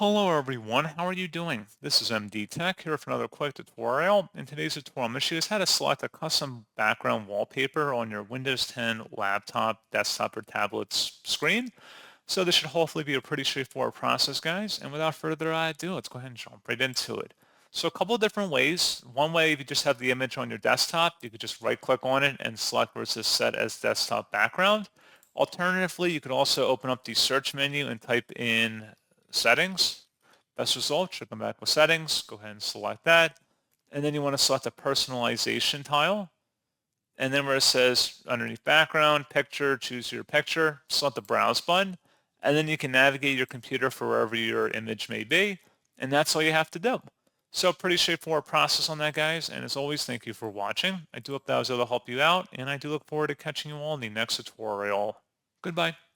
Hello everyone, how are you doing? This is MD Tech here for another quick tutorial. In today's tutorial, I'm going to show you how to select a custom background wallpaper on your Windows 10 laptop, desktop, or tablet's screen. So this should hopefully be a pretty straightforward process, guys. And without further ado, let's go ahead and jump right into it. So a couple of different ways. One way, if you just have the image on your desktop, you could just right click on it and select where it says set as desktop background. Alternatively, you could also open up the search menu and type in settings. Best result should come back with settings. Go ahead and select that. And then you want to select a personalization tile. And then where it says underneath background, picture, choose your picture, select the browse button. And then you can navigate your computer for wherever your image may be. And that's all you have to do. So pretty straightforward process on that, guys. And as always, thank you for watching. I do hope that was able to help you out. And I do look forward to catching you all in the next tutorial. Goodbye.